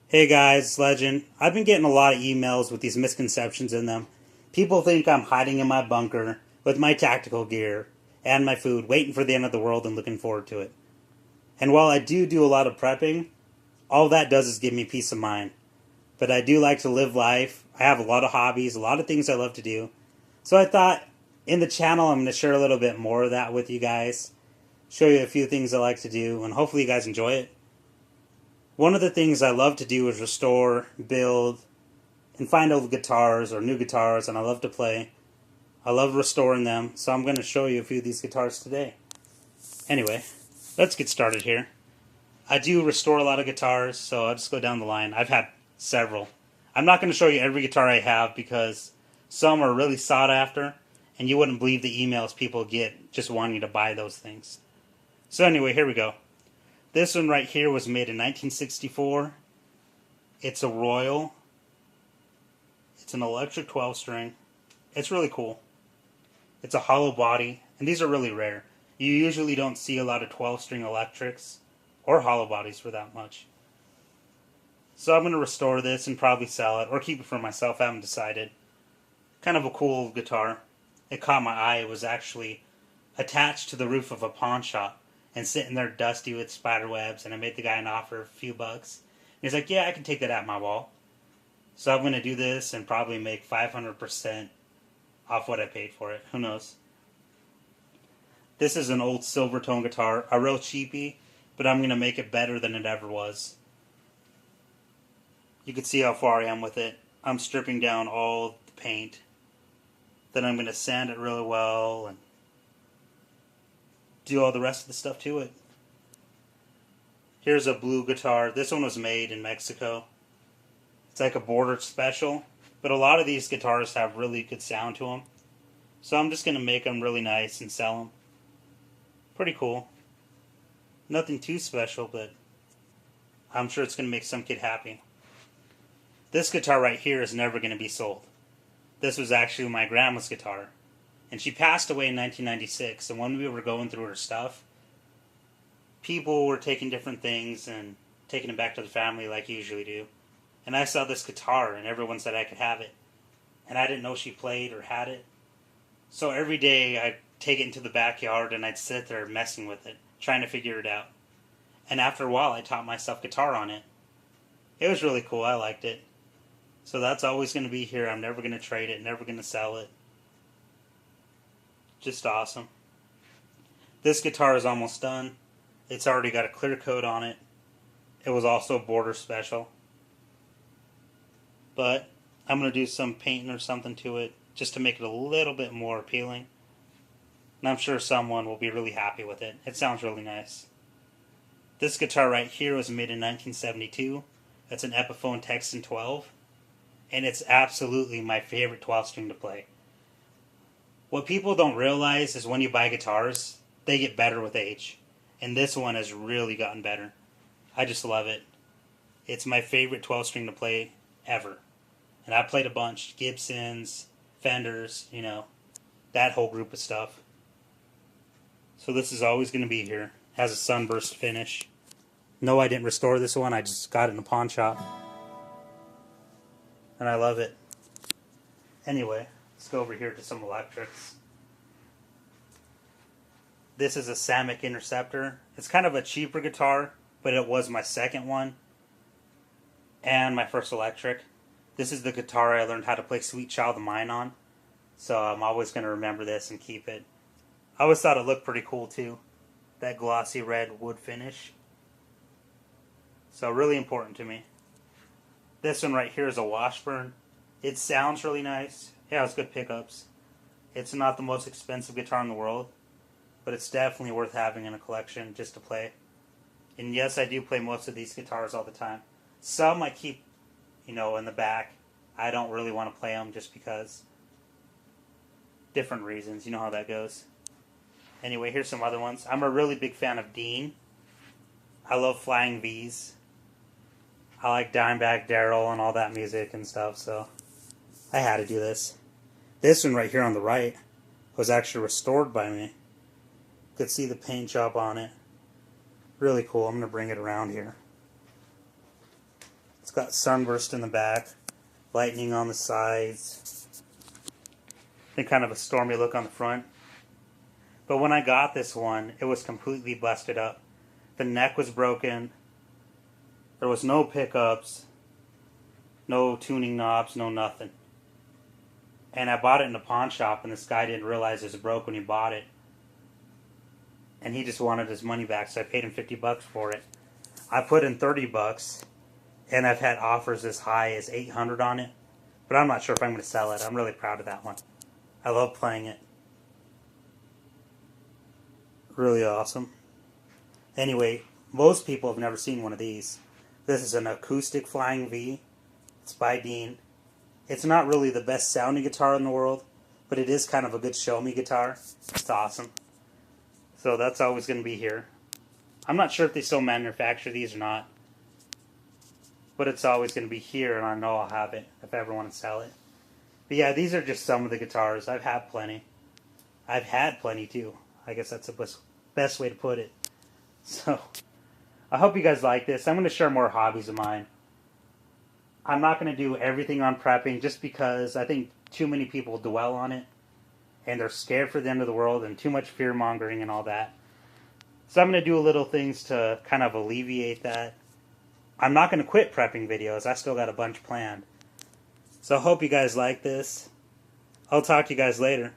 Hey guys, Legend. I've been getting a lot of emails with these misconceptions in them. People think I'm hiding in my bunker with my tactical gear and my food, waiting for the end of the world and looking forward to it. And while I do a lot of prepping, all that does is give me peace of mind. But I do like to live life. I have a lot of hobbies, a lot of things I love to do. So I thought in the channel I'm going to share a little bit more of that with you guys, show you a few things I like to do, and hopefully you guys enjoy it. One of the things I love to do is restore, build, and find old guitars or new guitars, and I love to play. I love restoring them, so I'm going to show you a few of these guitars today. Anyway, let's get started here. I do restore a lot of guitars, so I'll just go down the line. I've had several. I'm not going to show you every guitar I have because some are really sought after, and you wouldn't believe the emails people get just wanting you to buy those things. So anyway, here we go. This one right here was made in 1964. It's a Royal. It's an electric 12 string. It's really cool. It's a hollow body, and these are really rare. You usually don't see a lot of 12 string electrics, or hollow bodies for that much. So I'm going to restore this and probably sell it, or keep it for myself, I haven't decided. Kind of a cool guitar. It caught my eye. It was actually attached to the roof of a pawn shop and sitting there dusty with spider webs, and I made the guy an offer, a few bucks. And he's like, yeah, I can take that at my wall. So I'm going to do this and probably make 500% off what I paid for it. Who knows? This is an old silver tone guitar, a real cheapie, but I'm going to make it better than it ever was. You can see how far I am with it. I'm stripping down all the paint. Then I'm going to sand it really well and do all the rest of the stuff to it. Here's a blue guitar. This one was made in Mexico. It's like a border special, but a lot of these guitars have really good sound to them. So I'm just going to make them really nice and sell them. Pretty cool. Nothing too special, but I'm sure it's going to make some kid happy. This guitar right here is never going to be sold. This was actually my grandma's guitar. And she passed away in 1996, and when we were going through her stuff, people were taking different things and taking them back to the family like you usually do. And I saw this guitar, and everyone said I could have it. And I didn't know she played or had it. So every day I'd take it into the backyard, and I'd sit there messing with it, trying to figure it out. And after a while, I taught myself guitar on it. It was really cool. I liked it. So that's always going to be here. I'm never going to trade it, never going to sell it. Just awesome. This guitar is almost done. It's already got a clear coat on it. It was also a border special. But I'm going to do some painting or something to it just to make it a little bit more appealing. And I'm sure someone will be really happy with it. It sounds really nice. This guitar right here was made in 1972. It's an Epiphone Texan 12. And it's absolutely my favorite 12 string to play. What people don't realize is when you buy guitars, they get better with age. And this one has really gotten better. I just love it. It's my favorite 12 string to play ever. And I played a bunch. Gibsons, Fenders, that whole group of stuff. So this is always going to be here. Has a sunburst finish. No, I didn't restore this one. I just got it in a pawn shop. And I love it. Anyway, let's go over here to some electrics. This is a Samick Interceptor. It's kind of a cheaper guitar, but it was my second one and my first electric. This is the guitar I learned how to play Sweet Child of Mine on, so I'm always going to remember this and keep it. I always thought it looked pretty cool too, that glossy red wood finish. So really important to me. This one right here is a Washburn. It sounds really nice. It has good pickups. It's not the most expensive guitar in the world, but it's definitely worth having in a collection just to play. And yes, I do play most of these guitars all the time. Some I keep, in the back. I don't really want to play them just because. Different reasons. You know how that goes. Anyway, here's some other ones. I'm a really big fan of Dean. I love Flying V's. I like Dimebag Darrell and all that music and stuff, so I had to do this. This one right here on the right was actually restored by me. You could see the paint job on it. Really cool. I'm going to bring it around here. It's got sunburst in the back, lightning on the sides, and kind of a stormy look on the front. But when I got this one, it was completely busted up. The neck was broken. There was no pickups, no tuning knobs, no nothing. And I bought it in a pawn shop, and this guy didn't realize it was broke when he bought it. And he just wanted his money back, so I paid him $50 for it. I put in $30, and I've had offers as high as $800 on it. But I'm not sure if I'm going to sell it. I'm really proud of that one. I love playing it. Really awesome. Anyway, most people have never seen one of these. This is an acoustic Flying V. It's by Dean. It's not really the best sounding guitar in the world, but it is kind of a good show me guitar. It's awesome. So that's always going to be here. I'm not sure if they still manufacture these or not, but it's always going to be here, and I know I'll have it if I ever want to sell it. But yeah, these are just some of the guitars. I've had plenty. I've had plenty too. I guess that's the best way to put it. So, I hope you guys like this. I'm going to share more hobbies of mine. I'm not going to do everything on prepping just because I think too many people dwell on it. And they're scared for the end of the world and too much fear-mongering and all that. So I'm going to do little things to kind of alleviate that. I'm not going to quit prepping videos. I still got a bunch planned. So I hope you guys like this. I'll talk to you guys later.